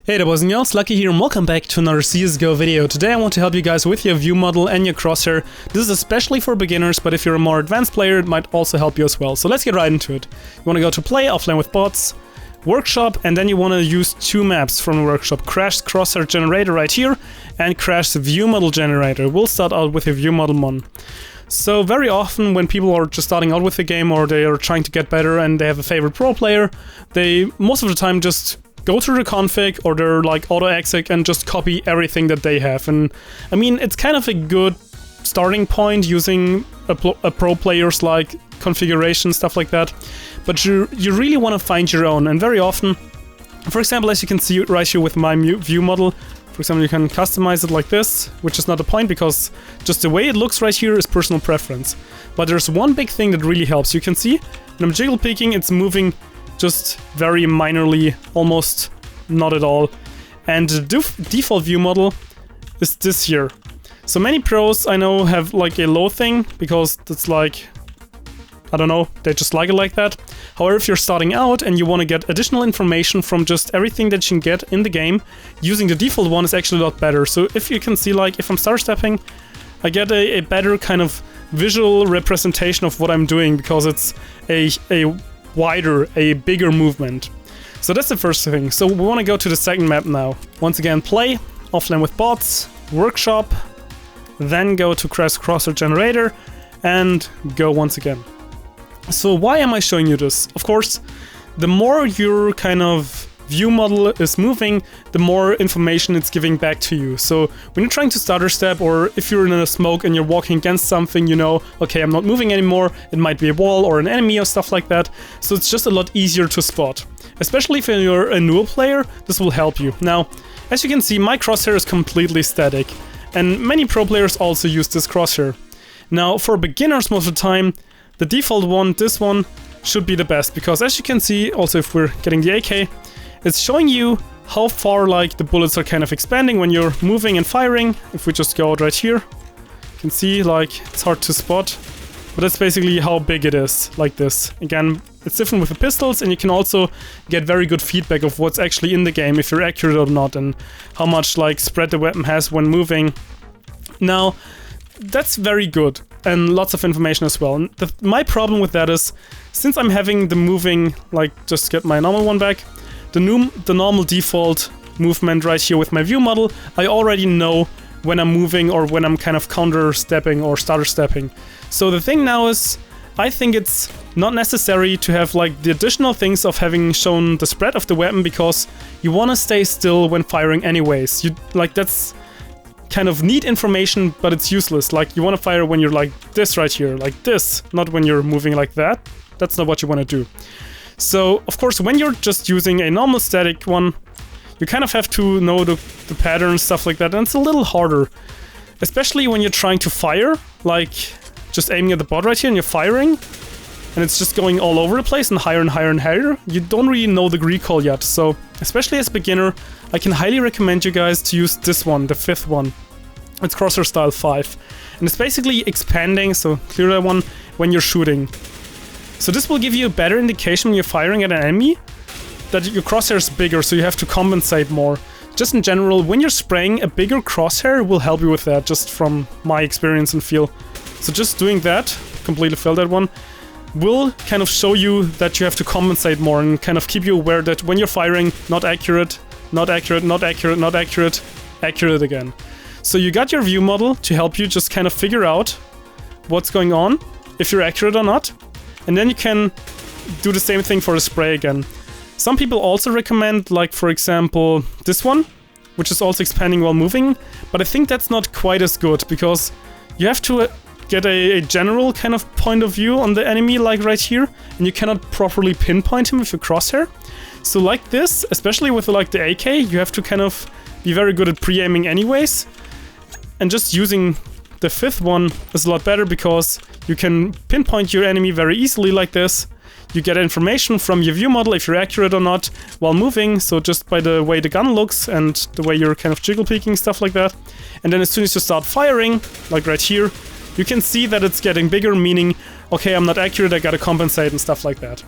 Hey there boys and girls, Lucky here and welcome back to another CSGO video. Today I want to help you guys with your view model and your crosshair. This is especially for beginners, but if you're a more advanced player it might also help you as well. So let's get right into it. You want to go to play, offline with bots, workshop, and then you want to use two maps from the workshop. Crash's crosshair generator right here and Crash's view model generator. We'll start out with your view model one. So very often when people are just starting out with the game or they are trying to get better and they have a favorite pro player, they most of the time just go through the config or their like auto exec and just copy everything that they have. And I mean, it's kind of a good starting point using a pro player's like configuration, stuff like that. But you really want to find your own. And very often, for example, as you can see right here with my view model, for example, you can customize it like this, which is not the point because just the way it looks right here is personal preference. But there's one big thing that really helps. You can see when I'm jiggle peeking, it's moving just very minorly, almost not at all. And the default view model is this here. So many pros I know have like a low thing because it's like, I don't know, they just like it like that. However, if you're starting out and you want to get additional information from just everything that you can get in the game, using the default one is actually a lot better. So if you can see, like if I'm star stepping, I get a better kind of visual representation of what I'm doing because it's a wider, a bigger movement. So that's the first thing. So we want to go to the second map now. Once again, play, offline with bots, workshop, then go to Crash's crosshair generator and go once again. So why am I showing you this? Of course, the more your kind of view model is moving, the more information it's giving back to you. So when you're trying to stutter step, or if you're in a smoke and you're walking against something, you know, okay, I'm not moving anymore, it might be a wall or an enemy or stuff like that. So it's just a lot easier to spot. Especially if you're a newer player, this will help you. Now, as you can see, my crosshair is completely static, and many pro players also use this crosshair. Now, for beginners most of the time, the default one, this one, should be the best, because as you can see, also if we're getting the AK, it's showing you how far like the bullets are kind of expanding when you're moving and firing. If we just go out right here, you can see like it's hard to spot, but that's basically how big it is, like this. Again, it's different with the pistols, and you can also get very good feedback of what's actually in the game, if you're accurate or not, and how much like spread the weapon has when moving. Now, that's very good, and lots of information as well. And my problem with that is, since I'm having the moving, like just get my normal one back, the normal default movement right here with my view model, I already know when I'm moving or when I'm kind of counter stepping or stutter stepping. So the thing now is, I think it's not necessary to have like the additional things of having shown the spread of the weapon, because you want to stay still when firing anyways. You like, that's kind of neat information, but it's useless. Like you want to fire when you're like this right here, like this, not when you're moving like that. That's not what you want to do. So, of course, when you're just using a normal static one, you kind of have to know the pattern, stuff like that, and it's a little harder. Especially when you're trying to fire, like just aiming at the bot right here and you're firing, and it's just going all over the place and higher and higher and higher. You don't really know the recall yet, so especially as a beginner, I can highly recommend you guys to use this one, the fifth one. It's Crosshair Style 5. And it's basically expanding, so clear that one, when you're shooting. So this will give you a better indication when you're firing at an enemy that your crosshair is bigger, so you have to compensate more. Just in general, when you're spraying, a bigger crosshair will help you with that, just from my experience and feel. So just doing that, completely failed that one, will kind of show you that you have to compensate more and kind of keep you aware that when you're firing, not accurate, not accurate, not accurate, not accurate, accurate again. So you got your view model to help you just kind of figure out what's going on, if you're accurate or not. And then you can do the same thing for the spray again. Some people also recommend, like for example, this one, which is also expanding while moving, but I think that's not quite as good, because you have to get a general kind of point of view on the enemy, like right here, and you cannot properly pinpoint him with your crosshair. So like this, especially with like the AK, you have to kind of be very good at pre-aiming anyways, and just using the fifth one is a lot better, because you can pinpoint your enemy very easily like this. You get information from your view model if you're accurate or not while moving, so just by the way the gun looks and the way you're kind of jiggle peeking, stuff like that. And then as soon as you start firing, like right here, you can see that it's getting bigger, meaning, okay, I'm not accurate, I gotta compensate and stuff like that.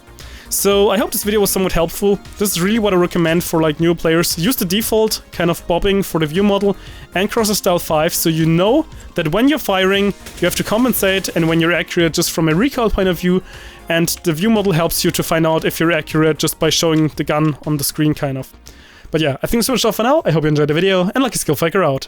So I hope this video was somewhat helpful. This is really what I recommend for like new players. Use the default kind of bobbing for the view model and Crosshair Style 5, so you know that when you're firing, you have to compensate, and when you're accurate just from a recoil point of view. And the view model helps you to find out if you're accurate just by showing the gun on the screen, kind of. But yeah, I think so much for now. I hope you enjoyed the video, and luckySkillFaker out.